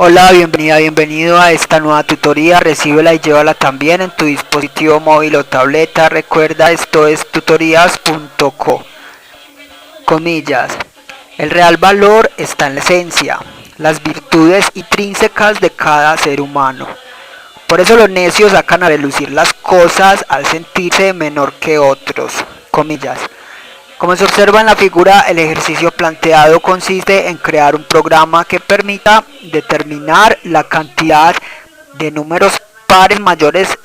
Hola, bienvenido a esta nueva tutoría. Recíbela y llévala también en tu dispositivo móvil o tableta. Recuerda, esto es tutorías.co. Comillas. El real valor está en la esencia, las virtudes intrínsecas de cada ser humano. Por eso los necios sacan a relucir las cosas al sentirse menor que otros. Comillas. Como se observa en la figura, el ejercicio planteado consiste en crear un programa que permita determinar la cantidad de números pares mayores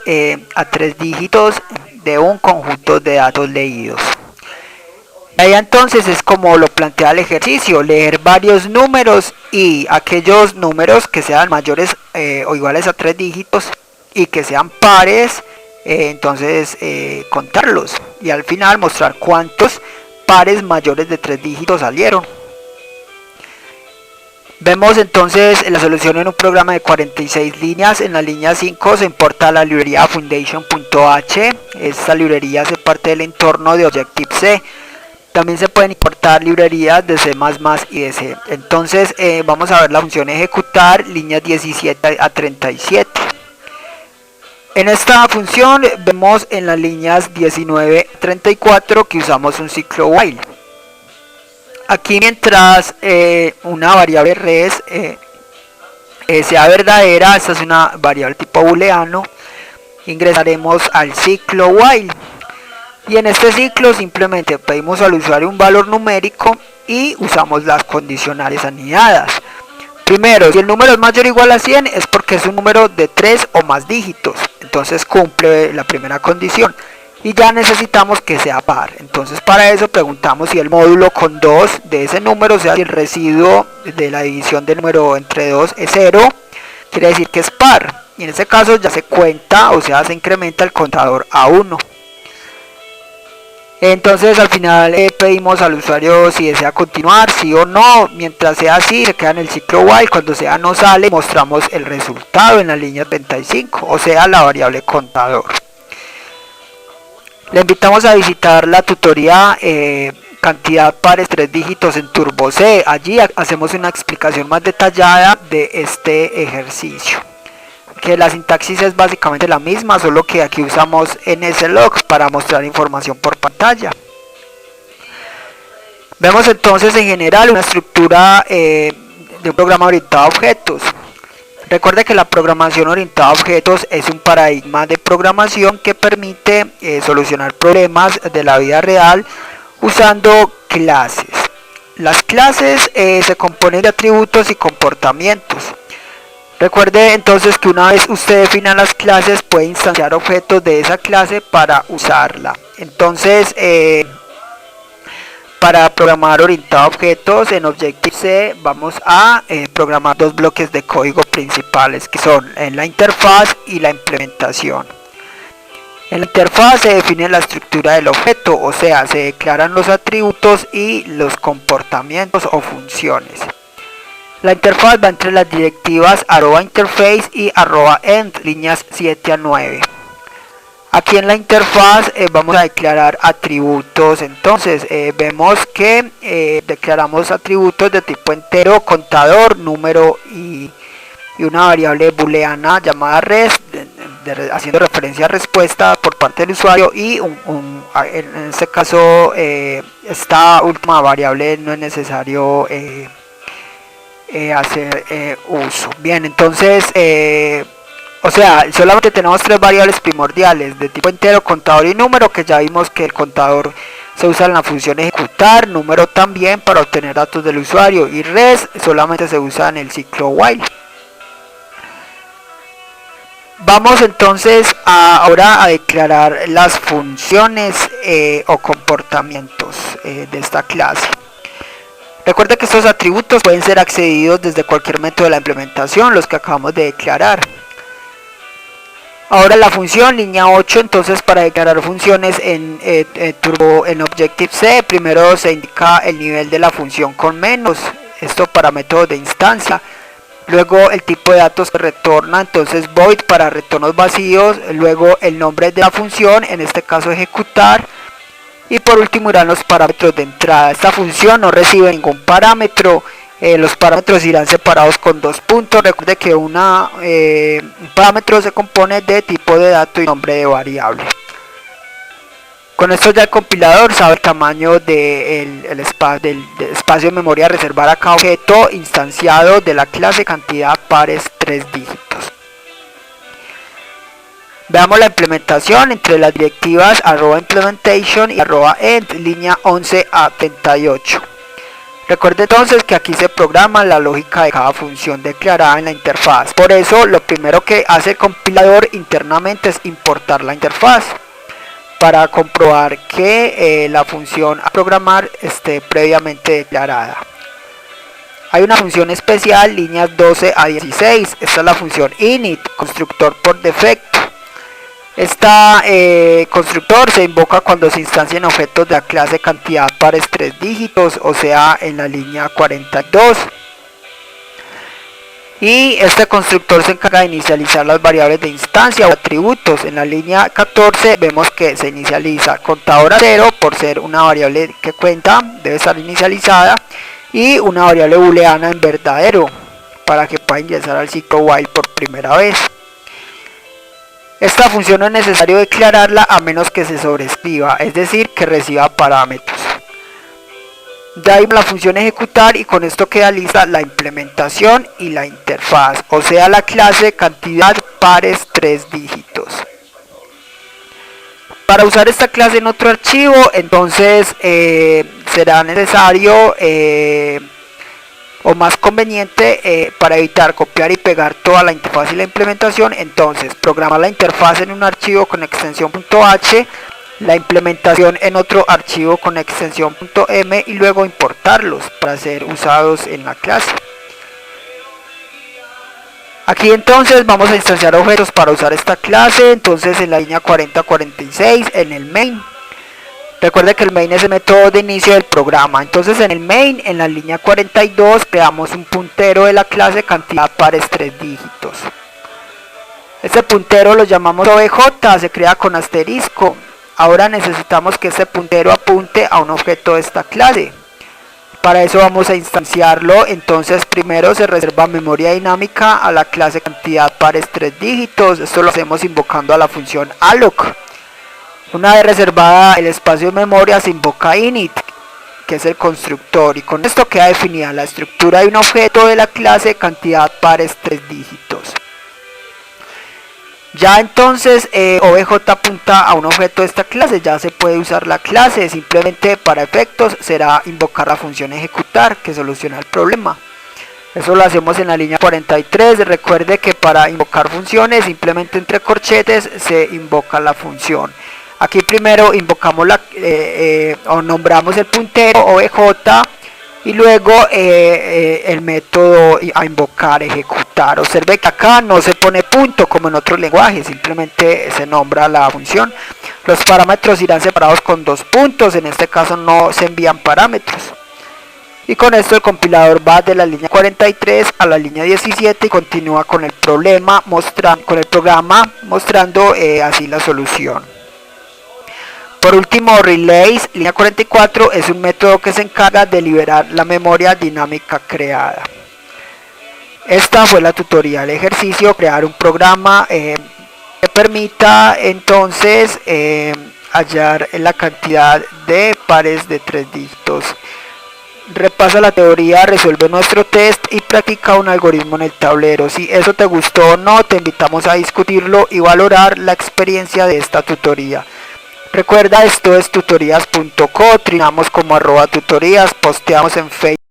a 3 dígitos de un conjunto de datos leídos. Ahí entonces es como lo plantea el ejercicio: leer varios números y aquellos números que sean mayores o iguales a 3 dígitos y que sean pares, entonces contarlos y al final mostrar cuántos pares mayores de 3 dígitos salieron. Vemos entonces la solución en un programa de 46 líneas. En la línea 5 se importa la librería foundation.h. Esta librería hace parte del entorno de Objective-C. También se pueden importar librerías de C++ y de C. Entonces vamos a ver la función ejecutar, líneas 17 a 37. En esta función vemos en las líneas 19 a 34 que usamos un ciclo while. Aquí mientras una variable res sea verdadera, esta es una variable tipo booleano, ingresaremos al ciclo while. Y en este ciclo simplemente pedimos al usuario un valor numérico y usamos las condicionales anidadas. Primero, si el número es mayor o igual a 100 es porque es un número de 3 o más dígitos, entonces cumple la primera condición. Y ya necesitamos que sea par, entonces para eso preguntamos si el módulo con 2 de ese número, o sea, si el residuo de la división del número entre 2 es 0, quiere decir que es par. Y en este caso ya se cuenta, o sea, se incrementa el contador a 1. Entonces al final pedimos al usuario si desea continuar, sí o no. Mientras sea así, se queda en el ciclo while. Cuando sea no sale, mostramos el resultado en la línea 35, o sea, la variable contador. Le invitamos a visitar la tutoría cantidad pares 3 dígitos en Turbo C. Allí hacemos una explicación más detallada de este ejercicio, que la sintaxis es básicamente la misma, solo que aquí usamos nslog para mostrar información por pantalla. Vemos entonces en general una estructura de un programa orientado a objetos. Recuerde que la programación orientada a objetos es un paradigma de programación que permite solucionar problemas de la vida real usando clases. Las clases se componen de atributos y comportamientos. Recuerde entonces que una vez usted defina las clases, puede instanciar objetos de esa clase para usarla. Entonces, para programar orientado a objetos en Objective-C vamos a programar 2 bloques de código principales, que son la interfaz y la implementación. En la interfaz se define la estructura del objeto, o sea, se declaran los atributos y los comportamientos o funciones. La interfaz va entre las directivas @interface y @end, líneas 7 a 9. Aquí en la interfaz vamos a declarar atributos. Entonces vemos que declaramos atributos de tipo entero, contador, número y una variable booleana llamada res, haciendo referencia a respuesta por parte del usuario, y en este caso esta última variable no es necesario hacer uso. Bien, entonces o sea, solamente tenemos 3 variables primordiales de tipo entero, contador y número, que ya vimos que el contador se usa en la función ejecutar, número también para obtener datos del usuario, y res solamente se usa en el ciclo while. Vamos entonces ahora a declarar las funciones o comportamientos de esta clase. Recuerda que estos atributos pueden ser accedidos desde cualquier método de la implementación, los que acabamos de declarar. Ahora la función, línea 8, entonces para declarar funciones en Objective-C, primero se indica el nivel de la función con menos, esto para métodos de instancia. Luego el tipo de datos que retorna, entonces void para retornos vacíos. Luego el nombre de la función, en este caso ejecutar. Y por último irán los parámetros de entrada. Esta función no recibe ningún parámetro Los parámetros irán separados con 2 puntos. Recuerde que un parámetro se compone de tipo de dato y nombre de variable. Con esto ya el compilador sabe el tamaño del espacio de memoria a reservar a cada objeto instanciado de la clase cantidad pares 3 dígitos. Veamos la implementación entre las directivas @implementation y @end, línea 11 a 38. Recuerde entonces que aquí se programa la lógica de cada función declarada en la interfaz. Por eso lo primero que hace el compilador internamente es importar la interfaz, para comprobar que la función a programar esté previamente declarada. Hay una función especial, líneas 12 a 16, esta es la función init, constructor por defecto. Este constructor se invoca cuando se instancian objetos de la clase cantidad pares 3 dígitos, o sea en la línea 42. Y este constructor se encarga de inicializar las variables de instancia o atributos. En la línea 14 vemos que se inicializa contador a 0 por ser una variable que cuenta, debe estar inicializada, y una variable booleana en verdadero para que pueda ingresar al ciclo while por primera vez. Esta función no es necesario declararla a menos que se sobrescriba, es decir, que reciba parámetros. Ya hay la función ejecutar y con esto queda lista la implementación y la interfaz, o sea la clase cantidad pares 3 dígitos. Para usar esta clase en otro archivo, entonces será necesario o más conveniente para evitar copiar y pegar toda la interfaz y la implementación, entonces programar la interfaz en un archivo con extensión .h, la implementación en otro archivo con extensión .m y luego importarlos para ser usados en la clase. Aquí entonces vamos a instanciar objetos para usar esta clase, entonces en la línea 40-46 en el main. Recuerde que el main es el método de inicio del programa, entonces en el main en la línea 42 creamos un puntero de la clase cantidad pares 3 dígitos. Este puntero lo llamamos obj, se crea con asterisco. Ahora necesitamos que este puntero apunte a un objeto de esta clase. Para eso vamos a instanciarlo, entonces primero se reserva memoria dinámica a la clase cantidad pares 3 dígitos. Esto lo hacemos invocando a la función alloc. Una vez reservada el espacio de memoria se invoca init, que es el constructor, y con esto queda definida la estructura de un objeto de la clase cantidad pares 3 dígitos. Ya entonces obj apunta a un objeto de esta clase, ya se puede usar la clase, simplemente para efectos será invocar la función ejecutar que soluciona el problema. Eso lo hacemos en la línea 43, recuerde que para invocar funciones simplemente entre corchetes se invoca la función. Aquí primero invocamos o nombramos el puntero obj y luego el método a invocar, ejecutar. Observe que acá no se pone punto como en otros lenguajes, simplemente se nombra la función. Los parámetros irán separados con 2 puntos, en este caso no se envían parámetros. Y con esto el compilador va de la línea 43 a la línea 17 y continúa con el programa mostrando así la solución. Por último, relays, línea 44, es un método que se encarga de liberar la memoria dinámica creada. Esta fue la tutorial ejercicio, crear un programa que permita entonces hallar la cantidad de pares de 3 dígitos. Repasa la teoría, resuelve nuestro test y practica un algoritmo en el tablero. Si eso te gustó o no, te invitamos a discutirlo y valorar la experiencia de esta tutoría. Recuerda, esto es tutorías.co, trinamos como @tutorías, posteamos en Facebook.